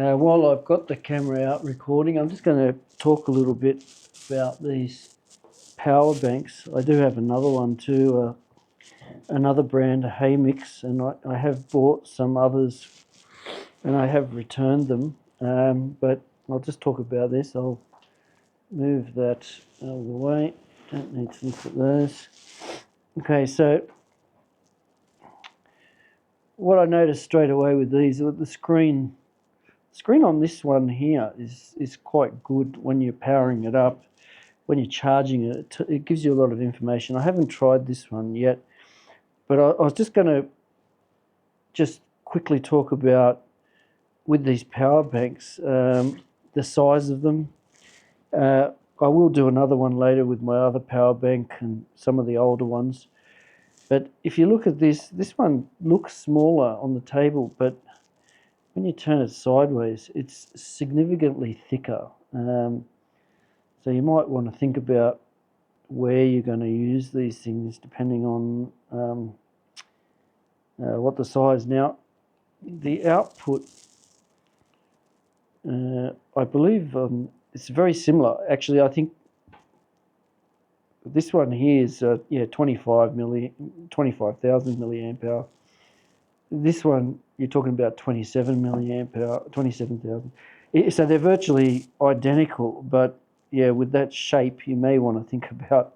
While I've got the camera out recording, I'm just going to talk a little bit about these power banks. I do have another one too, another brand, a Haymix, and I have bought some others and I have returned them, but I'll just talk about this. I'll move that out of the way, don't need to look at those. Okay, so what I noticed straight away with these, the screen on this one here is quite good when you're powering it up. When you're charging it, it gives you a lot of information. I haven't tried this one yet, but I was just going to quickly talk about, with these power banks, the size of them. I will do another one later with my other power bank and some of the older ones. But if you look at this one looks smaller on the table, but when you turn it sideways, it's significantly thicker. So you might want to think about where you're going to use these things depending on what the size. Now, the output, I believe it's very similar. Actually, I think this one here is 25,000 milliamp hour. This one, you're talking about 27 milliamp hour, 27,000. So they're virtually identical, but yeah, with that shape, you may want to think about,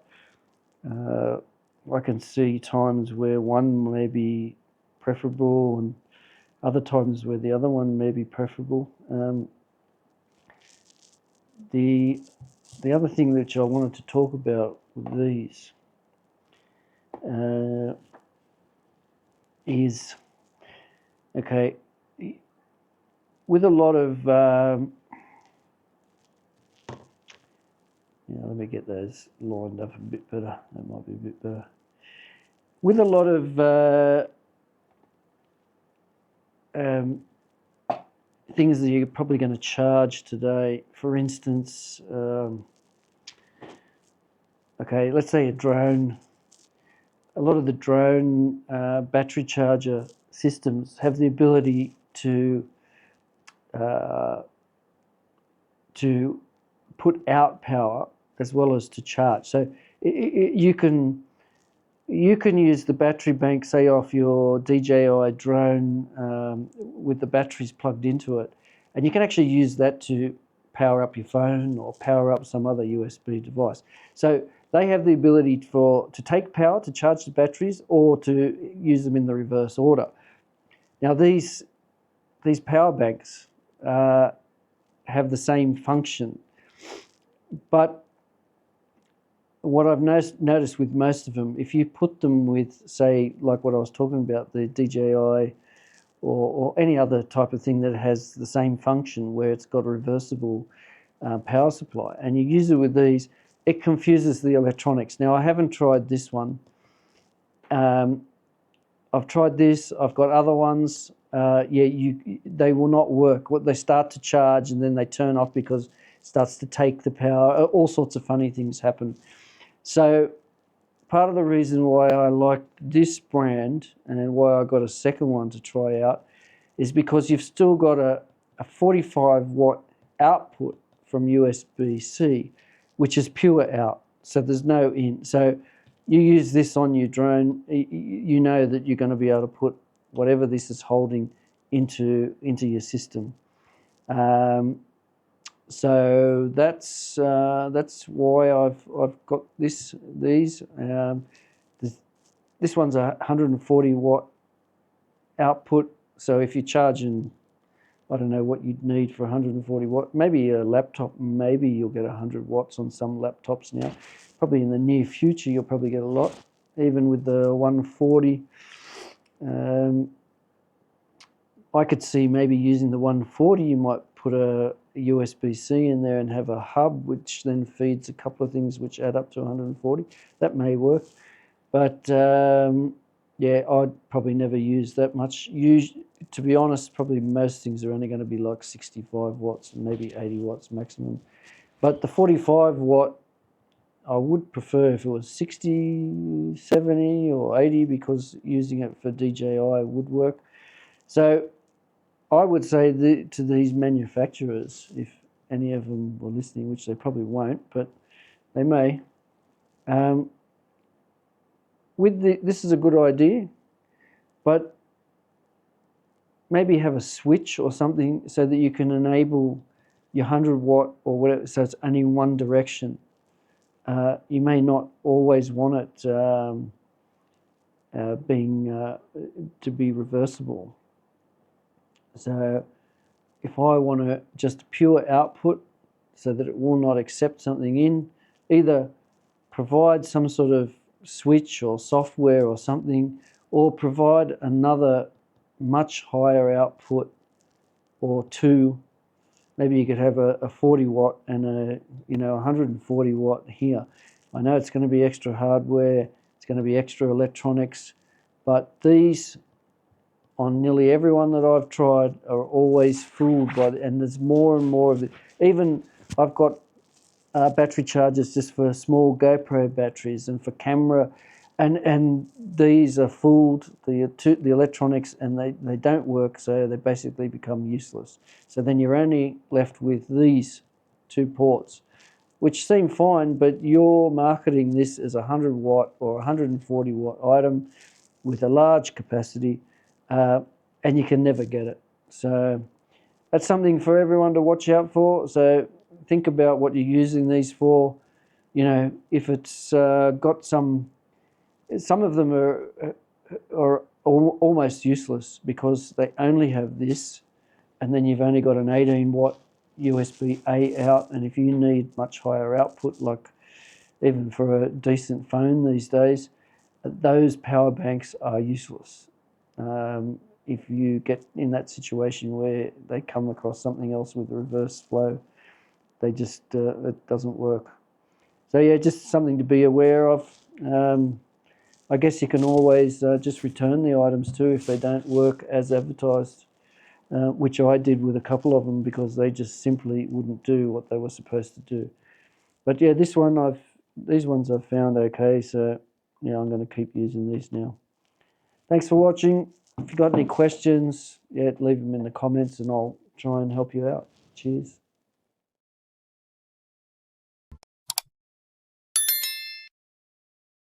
I can see times where one may be preferable and other times where the other one may be preferable. The other thing which I wanted to talk about with these is, okay, with a lot of, let me get those lined up a bit better. That might be a bit better. With a lot of things that you're probably going to charge today, for instance, okay, let's say a drone. A lot of the drone battery charger systems have the ability to put out power as well as to charge. So you can use the battery bank, say, off your DJI drone with the batteries plugged into it, and you can actually use that to power up your phone or power up some other USB device. So they have the ability to take power to charge the batteries or to use them in the reverse order. Now these power banks have the same function, but what I've noticed with most of them, if you put them with, say, like what I was talking about, the DJI or any other type of thing that has the same function where it's got a reversible power supply, and you use it with these, it confuses the electronics. Now, I haven't tried this one. I've tried this. I've got other ones. They will not work. They start to charge and then they turn off because it starts to take the power. All sorts of funny things happen. So part of the reason why I liked this brand and why I got a second one to try out is because you've still got a 45 watt output from USB-C, which is pure out. So there's no in. So you use this on your drone, you know that you're going to be able to put whatever this is holding into your system. So that's why I've got these. This one's a 140 watt output. So if you're charging, I don't know what you'd need for 140 watt. Maybe a laptop, maybe you'll get 100 watts on some laptops now. Probably in the near future, you'll probably get a lot, even with the 140. I could see maybe using the 140, you might put a USB-C in there and have a hub, which then feeds a couple of things which add up to 140. That may work. But yeah, I'd probably never use that much. To be honest, probably most things are only going to be like 65 watts and maybe 80 watts maximum. But the 45 watt, I would prefer if it was 60, 70 or 80, because using it for DJI would work. So I would say to these manufacturers, if any of them were listening, which they probably won't, but they may, this is a good idea, but maybe have a switch or something so that you can enable your 100-watt or whatever, so it's only one direction. You may not always want it to be reversible. So if I want to just pure output so that it will not accept something in, either provide some sort of switch or software or something, or provide another much higher output or two. Maybe you could have a 40 watt and a 140 watt here. I know it's going to be extra hardware, it's going to be extra electronics, but these on nearly everyone that I've tried are always fooled by it, and there's more and more of it. Even I've got battery chargers just for small GoPro batteries and for camera, and these are fooled the electronics, and they don't work, so they basically become useless. So then you're only left with these two ports, which seem fine, but you're marketing this as a 100 watt or 140 watt item with a large capacity, and you can never get it. So that's something for everyone to watch out for. So think about what you're using these for. If it's got some of them are almost useless because they only have this, and then you've only got an 18 watt USB-A out, and if you need much higher output, like even for a decent phone these days, those power banks are useless. If you get in that situation where they come across something else with reverse flow, they just it doesn't work. So yeah, just something to be aware of. I guess you can always just return the items too if they don't work as advertised, which I did with a couple of them because they just simply wouldn't do what they were supposed to do. But yeah, these ones I've found okay, so yeah, I'm going to keep using these now. Thanks for watching. If you've got any questions, yeah, leave them in the comments and I'll try and help you out. Cheers.